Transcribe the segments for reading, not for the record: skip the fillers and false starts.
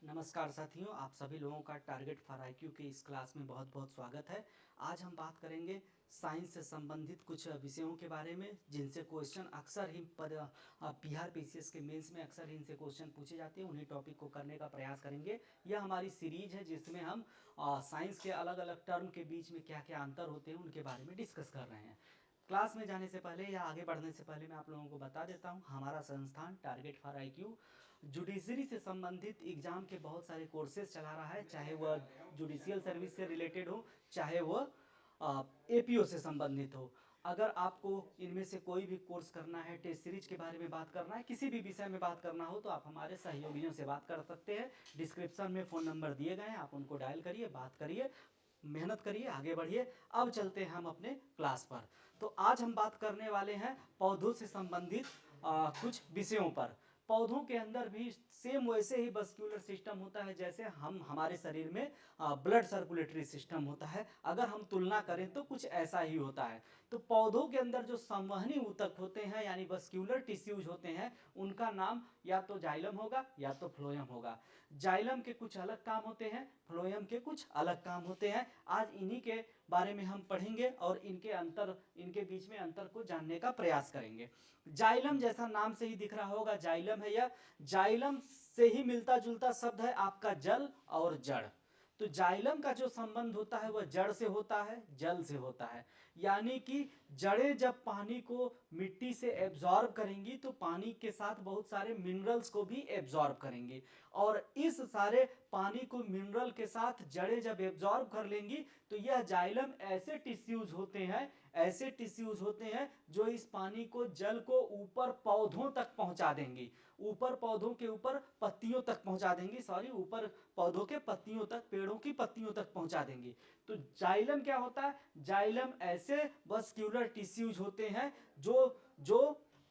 नमस्कार साथियों, आप सभी लोगों का टारगेट फॉर आईक्यू के इस क्लास में बहुत बहुत स्वागत है। आज हम बात करेंगे साइंस से संबंधित कुछ विषयों के बारे में जिनसे क्वेश्चन अक्सर ही बिहार पीसीएस के मेंस में अक्सर ही इनसे क्वेश्चन पूछे जाते हैं। उन्हीं टॉपिक को करने का प्रयास करेंगे। यह हमारी सीरीज है जिसमें हम साइंस के अलग अलग टर्म के बीच में क्या क्या अंतर होते हैं उनके बारे में डिस्कस कर रहे हैं। क्लास में जाने से पहले या आगे बढ़ने से पहले मैं आप लोगों को बता देता हूं, हमारा संस्थान टारगेट फॉर आईक्यू जुडिशरी से संबंधित एग्जाम के बहुत सारे कोर्सेज चला रहा है, चाहे वह जुडिशियल सर्विस से रिलेटेड हो, चाहे वह एपीओ से संबंधित हो। अगर आपको इनमें से कोई भी कोर्स करना है, टेस्ट सीरीज के बारे में बात करना है, किसी भी विषय में बात करना हो, तो आप हमारे सहयोगियों से बात कर सकते हैं। डिस्क्रिप्शन में फ़ोन नंबर दिए गए हैं, आप उनको डायल करिए, बात करिए, मेहनत करिए, आगे बढ़िए। अब चलते हैं हम अपने क्लास पर। तो आज हम बात करने वाले हैं पौधों से संबंधित कुछ विषयों पर। पौधों के अंदर भी सेम वैसे ही वस्कुलर सिस्टम होता है जैसे हमारे शरीर में ब्लड सर्कुलेटरी सिस्टम होता है। अगर हम तुलना करें तो कुछ ऐसा ही होता है। तो पौधों के अंदर जो संवहनी ऊतक होते हैं यानी वस्कुलर टिश्यूज होते हैं, उनका नाम या तो जाइलम होगा या तो फ्लोएम होगा। जाइलम के कुछ अलग काम होते हैं, फ्लोएम के कुछ अलग काम होते हैं। आज इन्हीं के बारे में हम पढ़ेंगे और इनके बीच में अंतर को जानने का प्रयास करेंगे। जाइलम जैसा नाम से ही दिख रहा होगा, जाइलम है यह। जाइलम से ही मिलता जुलता शब्द है आपका जल और जड़। तो जाइलम का जो संबंध होता है वह जड़ से होता है, जल से होता है। यानी कि जड़ें जब पानी को मिट्टी से एब्जॉर्ब करेंगी तो पानी के साथ बहुत सारे मिनरल्स को भी एब्जॉर्ब करेंगी, और इस सारे पानी को मिनरल के साथ जड़ें जब एब्जॉर्ब कर लेंगी तो यह जाइलम ऐसे टिश्यूज होते हैं जो इस पानी को, जल को ऊपर पौधों तक पहुंचा देंगी, ऊपर पौधों के ऊपर पत्तियों तक पहुंचा देंगी, ऊपर पौधों के पत्तियों तक, पेड़ों की पत्तियों तक पहुंचा देंगी। तो जाइलम क्या होता है? जाइलम ऐसे वस्क्यूलर टिश्यूज होते हैं जो जो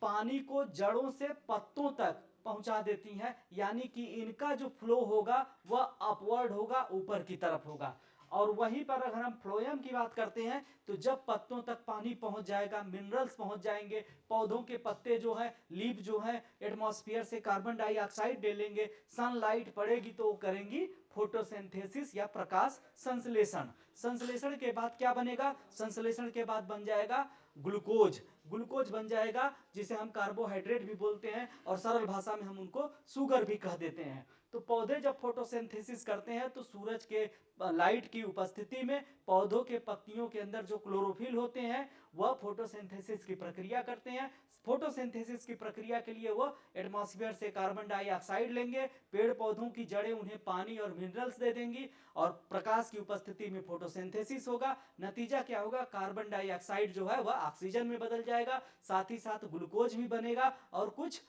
पानी को जड़ों से पत्तों तक पहुंचा देती हैं, यानी कि इनका जो फ्लो होगा वह अपवर्ड होगा, ऊपर की तरफ होगा। और वहीं पर अगर हम फ्लोएम की बात करते हैं तो जब पत्तों तक पानी पहुंच जाएगा, मिनरल्स पहुंच जाएंगे, पौधों के पत्ते जो है, लीफ जो है, एटमॉस्फेयर से कार्बन डाइऑक्साइड ले लेंगे, सनलाइट पड़ेगी तो वो करेंगी फोटोसिंथेसिस या प्रकाश संश्लेषण। संश्लेषण के बाद क्या बनेगा? संश्लेषण के बाद बन जाएगा ग्लूकोज। ग्लूकोज बन जाएगा जिसे हम कार्बोहाइड्रेट भी बोलते हैं और सरल भाषा में हम उनको शुगर भी कह देते हैं। तो पौधे जब फोटोसिंथेसिस करते हैं तो सूरज के लाइट की उपस्थिति में पौधों के पत्तियों के अंदर जो क्लोरोफिल होते हैं वह फोटोसिंथेसिस की प्रक्रिया करते हैं। फोटोसिंथेसिस की प्रक्रिया के लिए वह एटमॉस्फेयर से कार्बन डाइऑक्साइड लेंगे, पेड़ पौधों की जड़ें उन्हें पानी और मिनरल्स दे देंगी और प्रकाश की उपस्थिति में फोटोसिंथेसिस होगा। नतीजा क्या होगा? कार्बन डाइऑक्साइड जो है वह ऑक्सीजन में बदल जाएगा, साथ ही साथ ग्लूकोज भी बनेगा और कुछ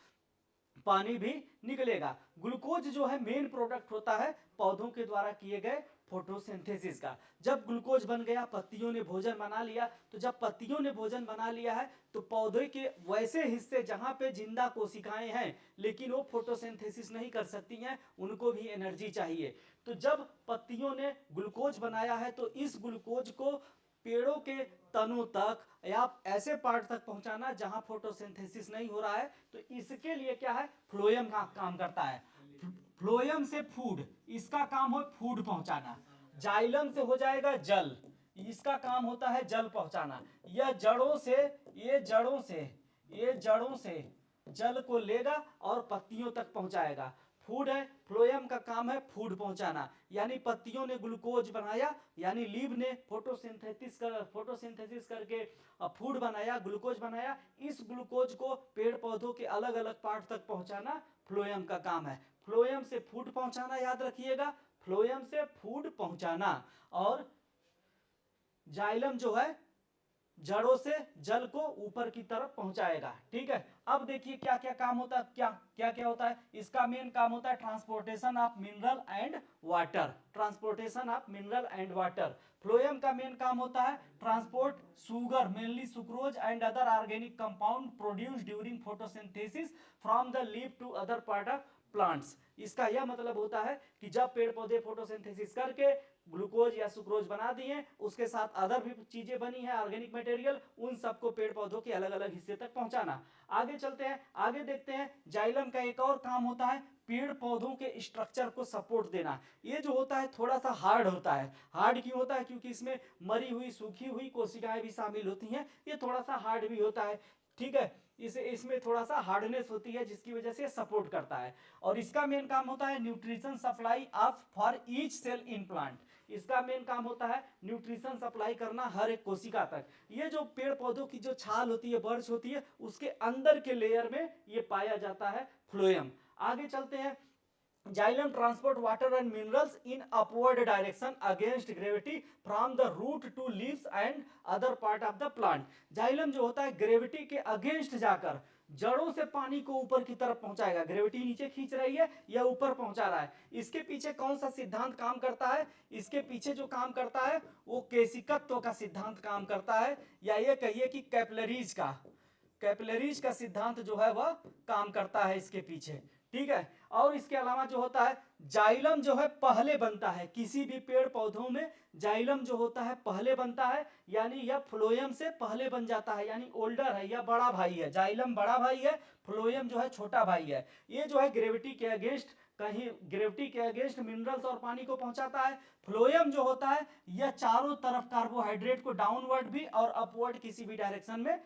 पानी भी निकलेगा। ग्लूकोज जो है मेन प्रोडक्ट होता है पौधों के द्वारा किए गए फोटोसिंथेसिस का। जब ग्लूकोज बन गया, पत्तियों ने भोजन बना लिया, तो जब पत्तियों ने भोजन बना लिया है तो पौधे के वैसे हिस्से जहां पे जिंदा कोशिकाएं हैं लेकिन वो फोटोसिंथेसिस नहीं कर सकती हैं, उनको भी एनर्जी चाहिए। तो जब पत्तियों ने ग्लूकोज बनाया है तो इस ग्लूकोज को पेड़ों के तनों तक या ऐसे पार्ट तक पहुंचाना जहां फोटोसिंथेसिस नहीं हो रहा है, तो इसके लिए क्या है? फ्लोएम का काम करता है। फ्लोएम से फूड, इसका काम हो फूड पहुंचाना। जाइलम से हो जाएगा जल, इसका काम होता है जल पहुंचाना। यह जड़ों से जल को लेगा और पत्तियों तक पहुंचाएगा। फूड है, फ्लोएम का काम है फूड पहुंचाना, यानी पत्तियों ने ग्लूकोज बनाया, यानी लीव ने फोटोसिंथेसिस करके फूड बनाया, ग्लूकोज बनाया। इस ग्लूकोज को पेड़ पौधों के अलग अलग पार्ट तक पहुंचाना फ्लोएम का काम है। फ्लोएम से फूड पहुंचाना, याद रखिएगा, फ्लोएम से फूड पहुंचाना। और जाइलम जो है जड़ों से जल को ऊपर की तरफ पहुंचाएगा। ठीक है, अब देखिए क्या क्या काम होता है, क्या क्या होता है। इसका मेन काम होता है transportation of mineral and water. Transportation of mineral and water. Phloem का मेन काम होता है transport sugar, mainly sucrose and other organic compound produce during photosynthesis from the leaf to other part of plants. इसका यह मतलब होता है कि जब पेड़ पौधे फोटोसिंथेसिस करके ग्लूकोज या सुक्रोज बना दिए, उसके साथ अदर भी चीजें बनी है ऑर्गेनिक मटेरियल, उन सबको पेड़ पौधों के अलग अलग हिस्से तक पहुंचाना। आगे चलते हैं, आगे देखते हैं। जाइलम का एक और काम होता है पेड़ पौधों के स्ट्रक्चर को सपोर्ट देना। ये जो होता है थोड़ा सा हार्ड होता है। हार्ड क्यों होता है? क्योंकि इसमें मरी हुई सूखी हुई कोशिकाएं भी शामिल होती हैं, ये थोड़ा सा हार्ड भी होता है। ठीक है, इसमें थोड़ा सा हार्डनेस होती है जिसकी वजह से सपोर्ट करता है। और इसका मेन काम होता है nutrition supply of for each cell in plant. इसका मेन काम होता है न्यूट्रिशन सप्लाई करना हर एक कोशिका तक। ये जो पेड़ पौधों की जो छाल होती है, बर्च होती है, उसके अंदर के लेयर में ये पाया जाता है फ्लोएम। आगे चलते हैं। Xylem transport water and minerals in upward direction against gravity from the root to leaves and other part of the plant. Xylem जो होता है ग्रेविटी के अगेंस्ट जाकर जड़ों से पानी को ऊपर की तरफ पहुंचाएगा। ग्रेविटी नीचे खींच रही है या ऊपर पहुंचा रहा है। इसके पीछे कौन सा सिद्धांत काम करता है? इसके पीछे जो काम करता है वो केशिकत्व का सिद्धांत काम करता है, या ये कहिए कि कैपिलरीज का सिद्धांत जो है वह काम करता है इसके पीछे। ठीक है, और इसके अलावा जो होता है जाइलम जो है पहले बनता है किसी भी पेड़ पौधों में। जाइलम जो होता है पहले बनता है, यानी यह फ्लोएम से पहले बन जाता है, यानी ओल्डर है या बड़ा भाई है। जाइलम बड़ा भाई है, फ्लोएम जो है छोटा भाई है। ये जो है ग्रेविटी के अगेंस्ट, कहीं ग्रेविटी के अगेंस्ट मिनरल्स और पानी को पहुंचाता है। फ्लोएम जो होता है यह चारों तरफ कार्बोहाइड्रेट को डाउनवर्ड भी और अपवर्ड किसी भी डायरेक्शन में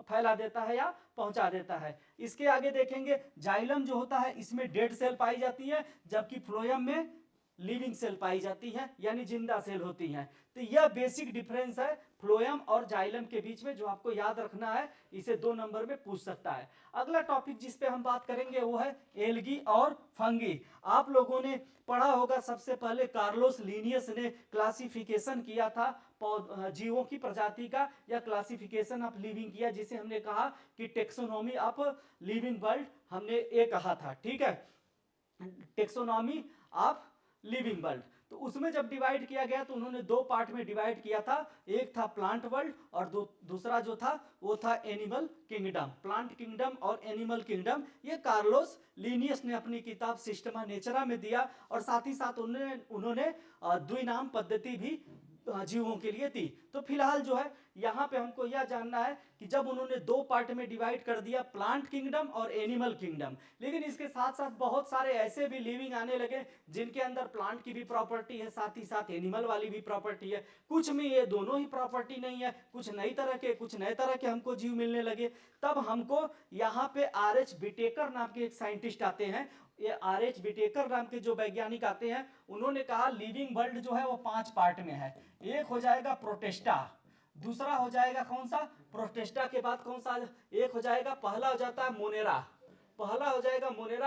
फैला देता है या पहुंचा देता है। इसके आगे देखेंगे जाइलम जो होता है इसमें डेड सेल पाई जाती है, जबकि फ्लोएम में लिविंग सेल पाई जाती है, यानी जिंदा सेल होती हैं। तो यह बेसिक डिफरेंस है फ्लोएम और जाइलम के बीच में, जो आपको याद रखना है। इसे 2 नंबर में पूछ सकता है। अगला टॉपिक जिस पे हम बात करेंगे वो है एल्गी और फंगी। आप लोगों ने पढ़ा होगा, सबसे पहले कार्लोस लीनियस ने क्लासिफिकेशन किया था जीवों की प्रजाति का, या क्लासिफिकेशन ऑफ लिविंग किया, जिसे हमने कहा कि टेक्सोनॉमी ऑफ लिविंग वर्ल्ड, हमने ये कहा था। ठीक है, टेक्सोनॉमी ऑफ लिविंग वर्ल्ड। तो उसमें जब डिवाइड किया गया तो उन्होंने 2 पार्ट में डिवाइड किया था। एक था प्लांट वर्ल्ड और दूसरा जो था वो था एनिमल किंगडम। प्लांट किंगडम और एनिमल किंगडम ये कार्लोस लीनियस ने अपनी किताब सिस्टमा नेचरा में दिया, और साथ ही साथ उन्होंने द्विनाम पद्धति भी जीवों के लिए थी। तो फिलहाल जो है यहाँ पे हमको यह जानना है कि जब उन्होंने 2 पार्ट में डिवाइड कर दिया, प्लांट किंगडम और एनिमल किंगडम, लेकिन इसके साथ साथ बहुत सारे ऐसे भी लिविंग आने लगे जिनके अंदर प्लांट की भी प्रॉपर्टी है, साथ ही साथ एनिमल वाली भी प्रॉपर्टी है। कुछ में ये दोनों ही प्रॉपर्टी नहीं है, कुछ नई तरह के हमको जीव मिलने लगे। तब हमको यहाँ पे आर.एच. विटेकर नाम के एक साइंटिस्ट आते हैं। ये आर.एच. विटेकर नाम के जो वैज्ञानिक आते हैं, उन्होंने कहा लिविंग वर्ल्ड जो है वो 5 पार्ट में है। एक हो जाएगा प्रोटेस्टा, दूसरा हो जाएगा कौन सा, प्रोटेस्टा के बाद कौन सा, एक हो जाएगा, पहला हो जाता है मोनेरा,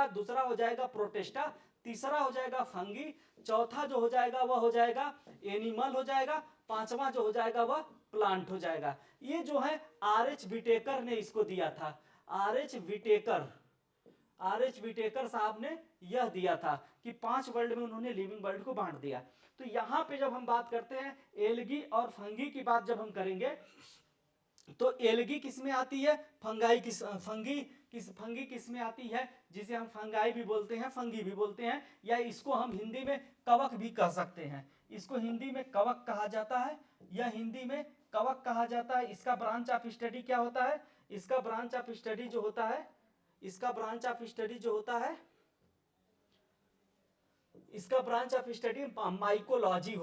दूसरा हो जाएगा प्रोटेस्टा, तीसरा हो जाएगा फंगी, चौथा जो हो जाएगा वह हो जाएगा एनिमल हो जाएगा, पांचवा जो हो जाएगा वह प्लांट हो जाएगा। ये जो है आर.एच. विटेकर ने इसको दिया था। आर.एच. विटेकर साहब ने यह दिया था कि 5 वर्ल्ड में उन्होंने लिविंग वर्ल्ड को बांट दिया। तो यहाँ पे जब हम बात करते हैं एल्गी और फंगी की बात जब हम करेंगे, तो एल्गी किस में आती है, फंगी किस में आती है, जिसे हम फंगाई भी बोलते हैं, फंगी भी बोलते हैं, या इसको हम हिंदी में कवक भी कह सकते हैं। इसको हिंदी में कवक कहा जाता है, या हिंदी में कवक कहा जाता है। इसका ब्रांच ऑफ स्टडी क्या होता है? इसका ब्रांच ऑफ स्टडी जो होता है, इसका ब्रांच ऑफ स्टडी माइकोलॉजी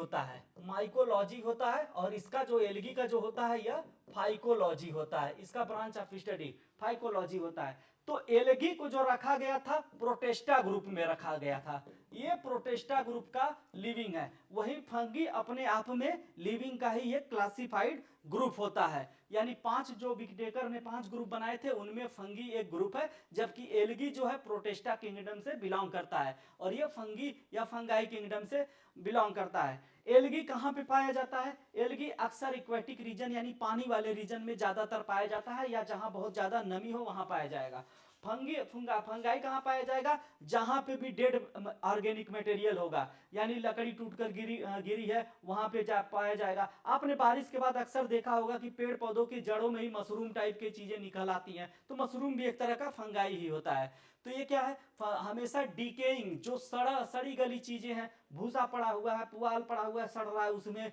होता है, और इसका जो एल्गी का जो होता है यह फाइकोलॉजी होता है। इसका ब्रांच ऑफ स्टडी फाइकोलॉजी होता है। तो एल्गी को जो रखा गया था प्रोटेस्टा ग्रुप में रखा गया था, ये प्रोटेस्टा ग्रुप का लिविंग है। वही फंगी अपने आप में लिविंग का ही एक क्लासिफाइड ग्रुप होता है। यानी 5 जो विटेकर ने 5 ग्रुप बनाए थे उनमें फंगी एक ग्रुप है, जबकि एल्गी जो है प्रोटेस्टा किंगडम से बिलोंग करता है, और ये फंगी या फंगाई किंगडम से बिलोंग करता है। एल्गी कहाँ पे पाया जाता है? एल्गी अक्सर एक्वेटिक रीजन यानी पानी वाले रीजन में ज्यादातर पाया जाता है, या जहां बहुत ज्यादा नमी हो वहां पाया जाएगा। फंगाई कहाँ पाया जाएगा? जहां पे भी डेड ऑर्गेनिक मटेरियल होगा, यानी लकड़ी टूटकर गिरी है वहां पे पाया जाएगा। आपने बारिश के बाद अक्सर देखा होगा कि पेड़ पौधों की जड़ों में ही मशरूम टाइप की चीजें निकल आती हैं, तो मशरूम भी एक तरह का फंगाई ही होता है। तो ये क्या है, हमेशा डिकेइंग, जो सड़ी गली चीजें हैं, भूसा पड़ा हुआ है, पुआल पड़ा हुआ है, सड़ रहा है, उसमें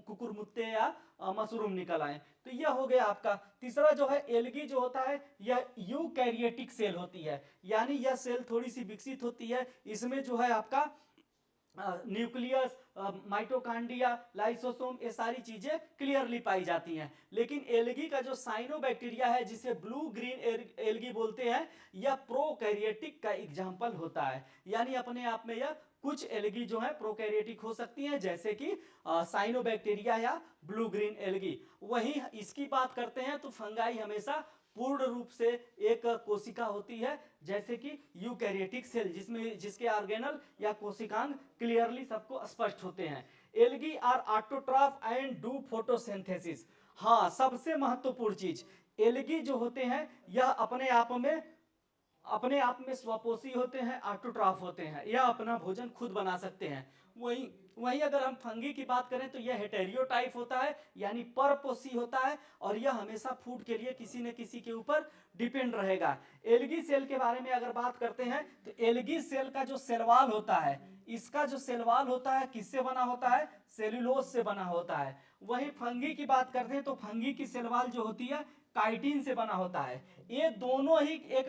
कुकुर मुत्ते या मशरूम निकल आए, तो यह हो गया आपका। तीसरा जो है एल्गी जो होता है यह यूकैरियोटिक सेल होती है, यानी यह सेल थोड़ी सी विकसित होती है, इसमें जो है आपका न्यूक्लियस, माइटोकांड्रिया, लाइसोसोम, ये सारी चीजें क्लियरली पाई जाती हैं। लेकिन एल्गी का जो साइनोबैक्टीरिया है, जिसे ब्लू ग्रीन एल्गी बोलते हैं, यह प्रोकैरियोटिक का एग्जाम्पल होता है, यानी अपने आप में यह कुछ एल्गी जो है प्रोकैरियोटिक हो सकती हैं, जैसे कि साइनोबैक्टीरिया या ब्लू ग्रीन एल्गी। वहीं इसकी बात करते हैं तो फंगाई हमेशा पूर्ण रूप से एक कोशिका होती है, जैसे कि यूकैरियोटिक सेल, जिसके ऑर्गेनल या कोशिकांग क्लियरली सबको स्पष्ट होते हैं। Algae are autotroph and do photosynthesis. हाँ, सबसे महत्वपूर्ण चीज, एल्गी जो होते हैं यह अपने आप में स्वपोषी होते हैं, ऑटोट्रॉफ होते हैं, यह अपना भोजन खुद बना सकते हैं। वहीं वहीं अगर हम फंगी की बात करें तो यह हेटेरियोटाइप होता है, यानी परपोषी होता है, और यह हमेशा फूड के लिए किसी न किसी के ऊपर डिपेंड रहेगा। एल्गी सेल के बारे में अगर बात करते हैं तो एल्गी सेल का जो सेलवाल होता है, इसका जो सेलवाल होता है किससे बना होता है, सेल्यूलोज से बना होता है। वहीं फंगी की बात करते हैं तो फंगी की सेलवाल जो होती है काइटिन से बना होता है। ये दोनों ही एक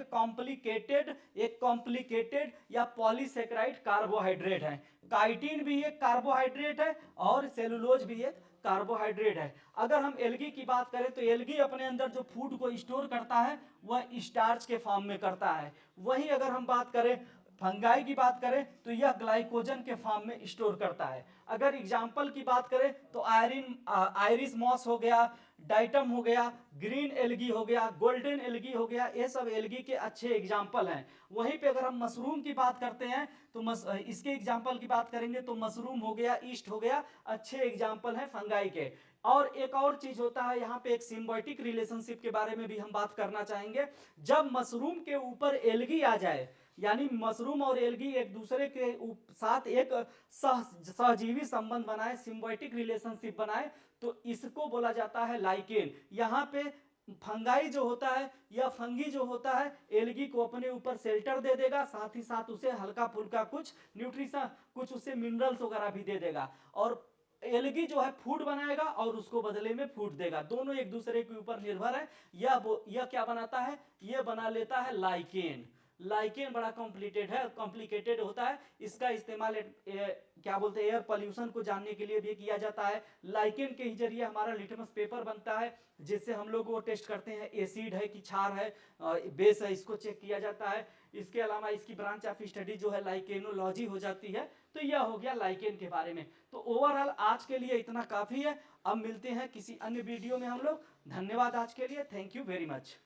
कॉम्प्लिकेटेड या पॉलीसेकेराइड कार्बोहाइड्रेट है। काइटिन भी एक कार्बोहाइड्रेट है और सेलुलोज भी एक कार्बोहाइड्रेट है। अगर हम एल्गी की बात करें तो एल्गी अपने अंदर जो फूड को स्टोर करता है वह स्टार्च के फॉर्म में करता है। वहीं अगर हम बात करें फंगाई की बात करें तो यह ग्लाइकोजन के फॉर्म में स्टोर करता है। अगर एग्जाम्पल की बात करें तो आयरिस मॉस हो गया, डाइटम हो गया, ग्रीन एल्गी हो गया, गोल्डन एल्गी हो गया, ये सब एल्गी के अच्छे एग्जाम्पल हैं। वहीं पे अगर हम मशरूम की बात करते हैं तो इसके एग्जाम्पल की बात करेंगे तो मशरूम हो गया, ईस्ट हो गया, अच्छे एग्जाम्पल हैं फंगाई के। और एक और चीज होता है यहाँ पे, एक सिम्बायोटिक रिलेशनशिप के बारे में भी हम बात करना चाहेंगे। जब मशरूम के ऊपर एल्गी आ जाए, यानी मशरूम और एल्गी एक दूसरे के साथ एक सहजीवी संबंध बनाए, सिम्बायोटिक रिलेशनशिप बनाए, तो इसको बोला जाता है लाइकेन। यहाँ पे फंगाई जो होता है या फंगी जो होता है एल्गी को अपने ऊपर शेल्टर दे देगा, साथ ही साथ उसे हल्का फुल्का कुछ न्यूट्रिशन, कुछ उसे मिनरल्स वगैरह भी दे देगा, और एल्गी जो है फूड बनाएगा और उसको बदले में फूड देगा। दोनों एक दूसरे के ऊपर निर्भर है। यह क्या बनाता है, यह बना लेता है लाइकेन। लाइकेन बड़ा कॉम्प्लिकेटेड होता है। इसका इस्तेमाल क्या बोलते हैं, एयर पोल्यूशन को जानने के लिए भी किया जाता है। लाइकेन के ही जरिए हमारा लिटमस पेपर बनता है, जिससे हम लोग वो टेस्ट करते हैं एसिड है कि क्षार है, बेस है, इसको चेक किया जाता है। इसके अलावा इसकी ब्रांच ऑफ स्टडी जो है लाइकेनोलॉजी हो जाती है। तो यह हो गया लाइकेन के बारे में। तो ओवरऑल आज के लिए इतना काफी है। अब मिलते हैं किसी अन्य वीडियो में हम लोग। धन्यवाद आज के लिए, थैंक यू वेरी मच।